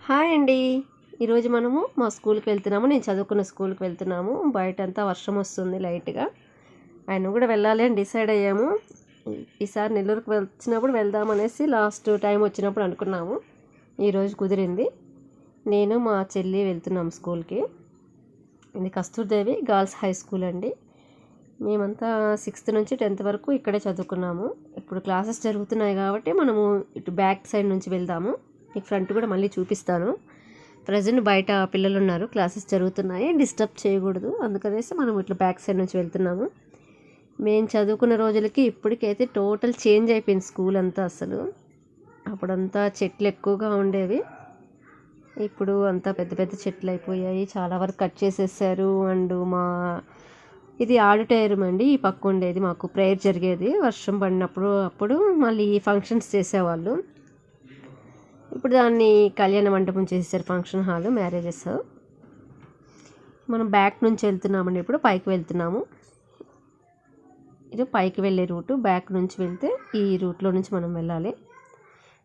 Hi అండి. ఈరోజు మనము మా స్కూల్కి వెళ్తున్నాము. నేను చదువుకున్న స్కూల్కి వెళ్తున్నాము. బయటంతా వర్షం వస్తుంది లైట్గా. ఆయన కూడా వెళ్ళాలి అని డిసైడ్ అయ్యాము. ఈసారి నెల్లూరుకి వచ్చినప్పుడు వెళ్దామనేసి లాస్ట్ టైం వచ్చినప్పుడు అనుకున్నాము. ఈరోజు కుదిరింది. నేను మా చెల్లి వెళ్తున్నాము స్కూల్కి. ఇది కస్తూర్దేవి గర్ల్స్ హై స్కూల్ అండి. మేమంతా 6th నుంచి 10th వరకు ఇక్కడే చదువుకున్నాము. ఇప్పుడు క్లాసెస్ జరుగుతున్నాయి కాబట్టి మనము ఇటు బ్యాక్ సైడ్ నుంచి వెళ్దాము. మీకు ఫ్రంట్ కూడా మళ్ళీ చూపిస్తాను. ప్రజెంట్ బయట పిల్లలు ఉన్నారు, క్లాసెస్ జరుగుతున్నాయి, డిస్టర్బ్ చేయకూడదు అందుకనేసి మనం ఇట్లా బ్యాక్ సైడ్ నుంచి వెళ్తున్నాము. మేము చదువుకున్న రోజులకి ఇప్పటికైతే టోటల్ చేంజ్ అయిపోయింది స్కూల్ అంతా. అసలు అప్పుడంతా చెట్లు ఎక్కువగా ఉండేవి, ఇప్పుడు అంతా పెద్ద పెద్ద చెట్లు అయిపోయాయి, చాలా వరకు కట్ చేసేసారు. అండ్ ఇది ఆడిటోరియం అండి, ఈ పక్క ఉండేది మాకు ప్రేయర్ జరిగేది వర్షం పడినప్పుడు. అప్పుడు మళ్ళీ ఫంక్షన్స్ చేసేవాళ్ళు. ఇప్పుడు దాన్ని కళ్యాణ మండపం చేసేసారు, ఫంక్షన్ హాల్, మ్యారేజెస్. మనం బ్యాక్ నుంచి వెళ్తున్నామండి, ఇప్పుడు పైకి వెళ్తున్నాము. ఇది పైకి వెళ్ళే రూటు. బ్యాక్ నుంచి వెళ్తే ఈ రూట్లో నుంచి మనం వెళ్ళాలి.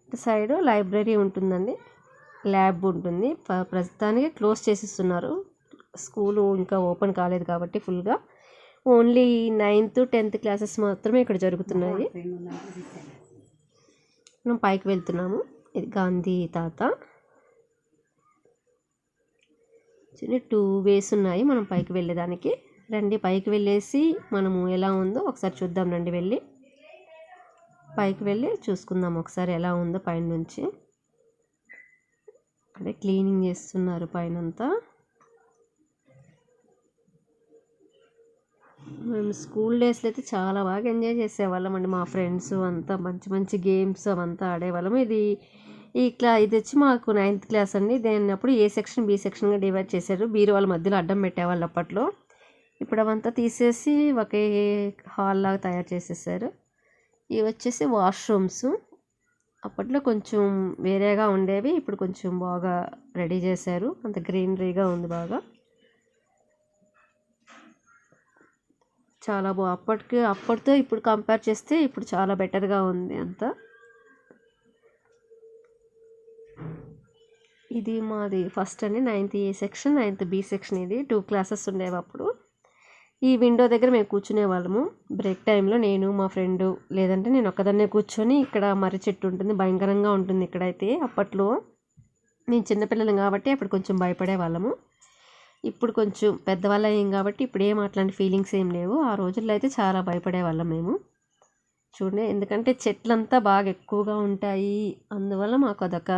ఇటు సైడ్ లైబ్రరీ ఉంటుందండి, ల్యాబ్ ఉంటుంది. ప్రస్తుతానికి క్లోజ్ చేసిస్తున్నారు, స్కూలు ఇంకా ఓపెన్ కాలేదు కాబట్టి ఫుల్గా. ఓన్లీ 9th 10th క్లాసెస్ మాత్రమే ఇక్కడ జరుగుతున్నాయి. మనం పైకి వెళ్తున్నాము. ఇది గాంధీ తాత. చిన్న 2 ways ఉన్నాయి మనం పైకి వెళ్ళేదానికి. రండి పైకి వెళ్ళేసి మనము ఎలా ఉందో ఒకసారి చూద్దాం. రండి వెళ్ళి పైకి వెళ్ళి చూసుకుందాం ఒకసారి ఎలా ఉందో పైన నుంచి. అక్కడే క్లీనింగ్ చేస్తున్నారు పైనంతా. మేము స్కూల్ డేస్లో అయితే చాలా బాగా ఎంజాయ్ చేసేవాళ్ళం అండి. మా ఫ్రెండ్స్ అంతా మంచి మంచి గేమ్స్ అవంతా ఆడేవాళ్ళము. ఇది వచ్చి మాకు 9th క్లాస్ అండి. దాన్ని అప్పుడు ఏ సెక్షన్ బి సెక్షన్గా డివైడ్ చేశారు. బీరువాళ్ళ మధ్యలో అడ్డం పెట్టేవాళ్ళు అప్పట్లో. ఇప్పుడు అవంతా తీసేసి ఒకే హాల్ లాగా తయారు చేసేసారు. ఇవి వచ్చేసి వాష్రూమ్స్. అప్పట్లో కొంచెం వేరేగా ఉండేవి, ఇప్పుడు కొంచెం బాగా రెడీ చేశారు. అంత గ్రీనరీగా ఉంది బాగా, చాలా అప్పటితో ఇప్పుడు కంపేర్ చేస్తే ఇప్పుడు చాలా బెటర్గా ఉంది అంతా. ఇది మాది ఫస్ట్ అండి, 9th ఏ సెక్షన్ 9th బి సెక్షన్. ఇది 2 క్లాసెస్ ఉండేవి అప్పుడు. ఈ విండో దగ్గర మేము కూర్చునే వాళ్ళము బ్రేక్ టైంలో, నేను మా ఫ్రెండు, లేదంటే నేను ఒక్కదాన్నే కూర్చొని. ఇక్కడ మర్రి చెట్టు ఉంటుంది, భయంకరంగా ఉంటుంది ఇక్కడైతే. అప్పట్లో మేము చిన్నపిల్లలం కాబట్టి అప్పుడు కొంచెం భయపడే వాళ్ళము. ఇప్పుడు కొంచెం పెద్దవాళ్ళు అయ్యాం కాబట్టి ఇప్పుడు ఏం అట్లాంటి ఫీలింగ్స్ ఏం లేవు. ఆ రోజుల్లో అయితే చాలా భయపడేవాళ్ళం మేము. చూడండి, ఎందుకంటే చెట్లంతా బాగా ఎక్కువగా ఉంటాయి, అందువల్ల మాకు అదొక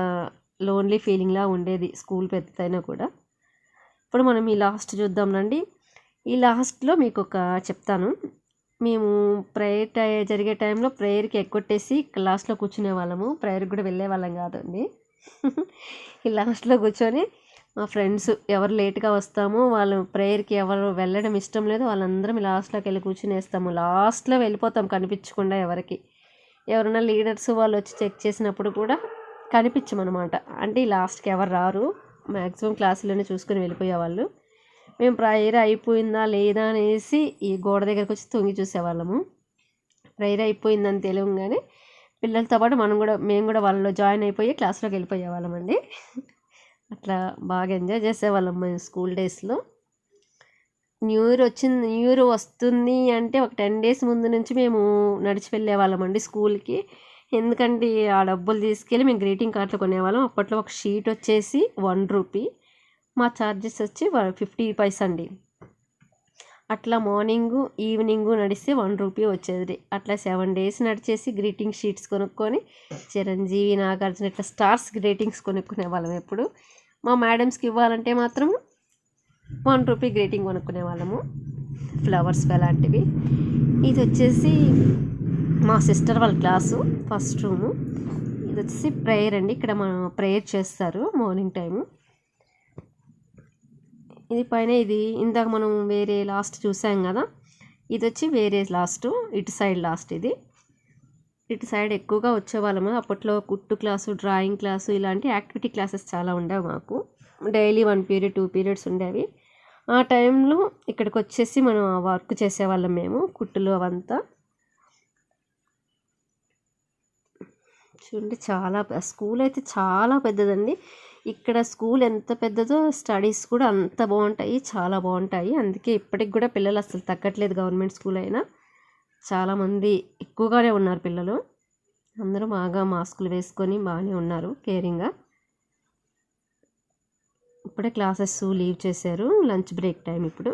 లోన్లీ ఫీలింగ్లా ఉండేది స్కూల్ పెద్దదైనా కూడా. ఇప్పుడు మనం ఈ లాస్ట్ చూద్దాం రండి. ఈ లాస్ట్లో మీకు ఒక చెప్తాను. మేము ప్రేయర్ జరిగే టైంలో ప్రేయర్కి ఎక్కొట్టేసి లాస్ట్లో కూర్చునే వాళ్ళము. ప్రేయర్కి కూడా వెళ్ళే వాళ్ళం కాదండి. ఈ లాస్ట్లో కూర్చొని మా ఫ్రెండ్స్ ఎవరు లేట్గా వస్తామో వాళ్ళు ప్రేయర్కి ఎవరు వెళ్ళడం ఇష్టం లేదు, వాళ్ళందరం లాస్ట్లోకి వెళ్ళి కూర్చునేస్తాము. లాస్ట్లో వెళ్ళిపోతాం కనిపించకుండా. ఎవరైనా లీడర్స్ వాళ్ళు వచ్చి చెక్ చేసినప్పుడు కూడా కనిపించమన్నమాట. అంటే ఈ లాస్ట్కి ఎవరు రారు, మ్యాక్సిమం క్లాసులోనే చూసుకొని వెళ్ళిపోయేవాళ్ళు. మేము ప్రేయర్ అయిపోయిందా లేదా అనేసి ఈ గోడ దగ్గరకు వచ్చి తొంగి చూసేవాళ్ళము. ప్రేయర్ అయిపోయిందని తెలియగానే పిల్లలతో పాటు మేము కూడా వాళ్ళలో జాయిన్ అయిపోయి క్లాస్లోకి వెళ్ళిపోయేవాళ్ళమండి. అట్లా బాగా ఎంజాయ్ చేసేవాళ్ళం మేము స్కూల్ డేస్లో. న్యూ ఇయర్ వస్తుంది అంటే ఒక 10 days ముందు నుంచి మేము నడిచి వెళ్ళేవాళ్ళం అండి స్కూల్కి. ఎందుకంటే ఆ డబ్బులు తీసుకెళ్ళి మేము గ్రీటింగ్ కార్డులు కొనేవాళ్ళం. అప్పట్లో ఒక షీట్ వచ్చేసి 1 రూపీ, మా ఛార్జెస్ వచ్చి 50 పైసా అండి. అట్లా మార్నింగు ఈవినింగు నడిస్తే 1 రూపీ వచ్చేది. అట్లా 7 days నడిచేసి గ్రీటింగ్ షీట్స్ కొనుక్కొని చిరంజీవి, నాగార్జున ఇట్లా స్టార్స్ గ్రీటింగ్స్ కొనుక్కునే వాళ్ళం. ఎప్పుడు మా మేడమ్స్కి ఇవ్వాలంటే మాత్రం 1 రూపీ గ్రీటింగ్ కొనుక్కునే వాళ్ళము, ఫ్లవర్స్ అలాంటివి. ఇది వచ్చేసి మా సిస్టర్ వాళ్ళ క్లాసు, ఫస్ట్ రూము. ఇది వచ్చేసి ప్రేయర్ అండి, ఇక్కడ మనం ప్రేయర్ చేస్తారు మార్నింగ్ టైము. ఇది పైన ఇది ఇందాక మనం వేరే లాస్ట్ చూసాం కదా, ఇది వచ్చి వేరే లాస్ట్, ఇటు సైడ్ లాస్ట్. ఇటు సైడ్ ఎక్కువగా వచ్చేవాళ్ళము. అప్పట్లో కుట్టు క్లాసు, డ్రాయింగ్ క్లాసు, ఇలాంటి యాక్టివిటీ క్లాసెస్ చాలా ఉండేవి మాకు. డైలీ 1 period 2 periods ఉండేవి. ఆ టైంలో ఇక్కడికి వచ్చేసి మనం వర్క్ చేసేవాళ్ళం మేము, కుట్టులు అవంతా. చూడండి, చాలా స్కూల్ అయితే చాలా పెద్దదండి. ఇక్కడ స్కూల్ ఎంత పెద్దదో స్టడీస్ కూడా అంత బాగుంటాయి, చాలా బాగుంటాయి. అందుకే ఇప్పటికి కూడా పిల్లలు అసలు తగ్గట్లేదు. గవర్నమెంట్ స్కూల్ అయినా చాలామంది ఎక్కువగానే ఉన్నారు పిల్లలు. అందరూ బాగా మాస్కులు వేసుకొని బాగానే ఉన్నారు కేరింగ్గా. ఇప్పుడే క్లాసెస్ లీవ్ చేశారు, లంచ్ బ్రేక్ టైం ఇప్పుడు.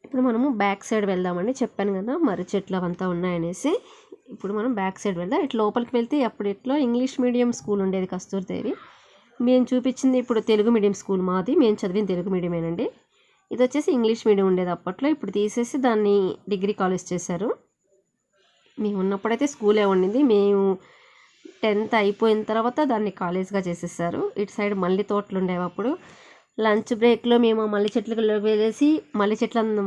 ఇప్పుడు మనము బ్యాక్ సైడ్ వెళ్దామండి. చెప్పాను కదా మర్రి చెట్లు అవంతా ఉన్నాయనేసి. ఇప్పుడు మనం బ్యాక్ సైడ్ వెళ్దాం. ఇట్లా లోపలికి వెళ్తే అప్పుడు ఇట్లా ఇంగ్లీష్ మీడియం స్కూల్ ఉండేది కస్తూరిదేవి. మేము చూపించింది ఇప్పుడు తెలుగు మీడియం స్కూల్ మాది. మేము చదివిన తెలుగు మీడియమేనండి. ఇది వచ్చేసి ఇంగ్లీష్ మీడియం ఉండేది అప్పట్లో. ఇప్పుడు తీసేసి దాన్ని డిగ్రీ కాలేజ్ చేశారు. మేము ఉన్నప్పుడైతే స్కూలే ఉండింది. మేము 10th అయిపోయిన తర్వాత దాన్ని కాలేజ్గా చేసేసారు. ఇటు సైడ్ మల్లి తోటలు ఉండేవి అప్పుడు. లంచ్ బ్రేక్లో మేము మల్లె చెట్లకు వెళ్ళేసి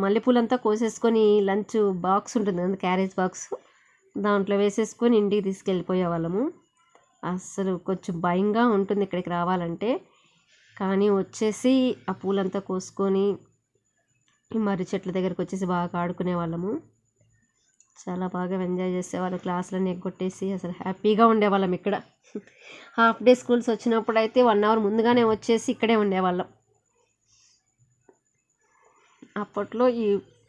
మల్లెపూలంతా కోసేసుకొని లంచ్ బాక్స్ ఉంటుంది కదా, క్యారేజ్ బాక్స్, దాంట్లో వేసేసుకొని ఇంటికి తీసుకెళ్ళిపోయే వాళ్ళము. అస్సలు కొంచెం భయంగా ఉంటుంది ఇక్కడికి రావాలంటే. కానీ వచ్చేసి ఆ పూలంతా కోసుకొని మర్రి చెట్ల దగ్గరకు వచ్చేసి బాగా ఆడుకునే వాళ్ళము. చాలా బాగా ఎంజాయ్ చేసేవాళ్ళం. క్లాసులన్నీ ఎగ్గొట్టేసి అసలు హ్యాపీగా ఉండేవాళ్ళం ఇక్కడ. హాఫ్ డే స్కూల్స్ వచ్చినప్పుడు అయితే 1 hour ముందుగానే వచ్చేసి ఇక్కడే ఉండేవాళ్ళం. అప్పట్లో ఈ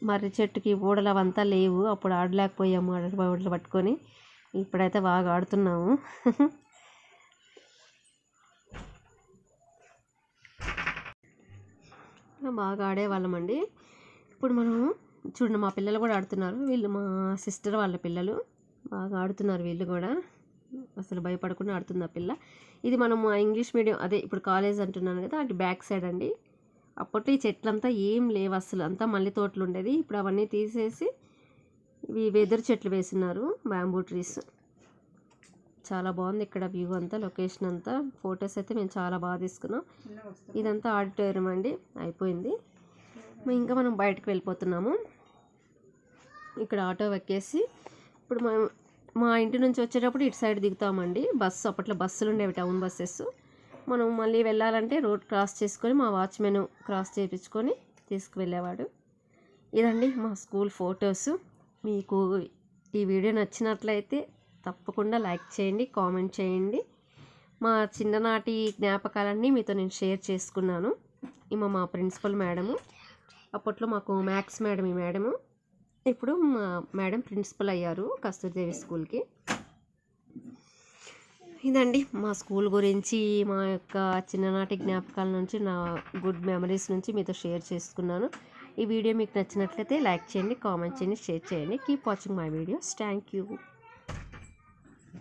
మర్రి చెట్టుకి ఊడలు అవంతా లేవు. అప్పుడు ఆడలేకపోయాము ఊడలు పట్టుకొని. ఇప్పుడైతే బాగా ఆడుతున్నాము. బాగా ఆడేవాళ్ళం అండి. ఇప్పుడు మనము చూడండి, మా పిల్లలు కూడా ఆడుతున్నారు. వీళ్ళు మా సిస్టర్ వాళ్ళ పిల్లలు. బాగా ఆడుతున్నారు వీళ్ళు కూడా. అసలు భయపడకుండా ఆడుతుంది ఆ పిల్ల. ఇది మనము ఇంగ్లీష్ మీడియం, అదే ఇప్పుడు కాలేజ్ అంటున్నాను కదా, అటు బ్యాక్ సైడ్ అండి. అప్పట్లో ఈ చెట్లంతా ఏం లేవు అసలు, అంతా మల్లె తోటలు ఉండేది. ఇప్పుడు అవన్నీ తీసేసి ఇవి వెదురు చెట్లు వేస్తున్నారు, బ్యాంబూ ట్రీస్. చాలా బాగుంది ఇక్కడ వ్యూ అంతా, లొకేషన్ అంతా. ఫొటోస్ అయితే మేము చాలా బాగా తీసుకున్నాం. ఇదంతా ఆడిటోరియం అండి, అయిపోయింది. ఇంకా మనం బయటకు వెళ్ళిపోతున్నాము. ఇక్కడ ఆటో ఎక్కేసి ఇప్పుడు మనం మా ఇంటి నుంచి వచ్చేటప్పుడు ఇటు సైడ్ దిగుతామండి. బస్సు, అప్పట్లో బస్సులు ఉండేవి, టౌన్ బస్సెస్. మనం మళ్ళీ వెళ్ళాలంటే రోడ్ క్రాస్ చేసుకొని మా వాచ్మెన్ క్రాస్ చేయించుకొని తీసుకువెళ్ళేవాడు. ఇదండి మా స్కూల్ ఫొటోస్. మీకు ఈ వీడియో నచ్చినట్లయితే తప్పకుండా లైక్ చేయండి, కామెంట్ చేయండి. మా చిన్ననాటి జ్ఞాపకాలన్నీ మీతో నేను షేర్ చేసుకున్నాను. మా ప్రిన్సిపల్ మేడము, అప్పట్లో మాకు మ్యాథ్స్ మేడం. ఈ మేడము ఇప్పుడు మా మేడం ప్రిన్సిపల్ అయ్యారు కస్తూరిదేవి స్కూల్కి. ఇదండి మా స్కూల్ గురించి, మా యొక్క చిన్ననాటి జ్ఞాపకాల నుంచి, నా గుడ్ మెమరీస్ నుంచి మీతో షేర్ చేసుకున్నాను. ఈ వీడియో మీకు నచ్చినట్లయితే లైక్ చేయండి, కామెంట్ చేయండి, షేర్ చేయండి. Keep watching my videos. Thank you.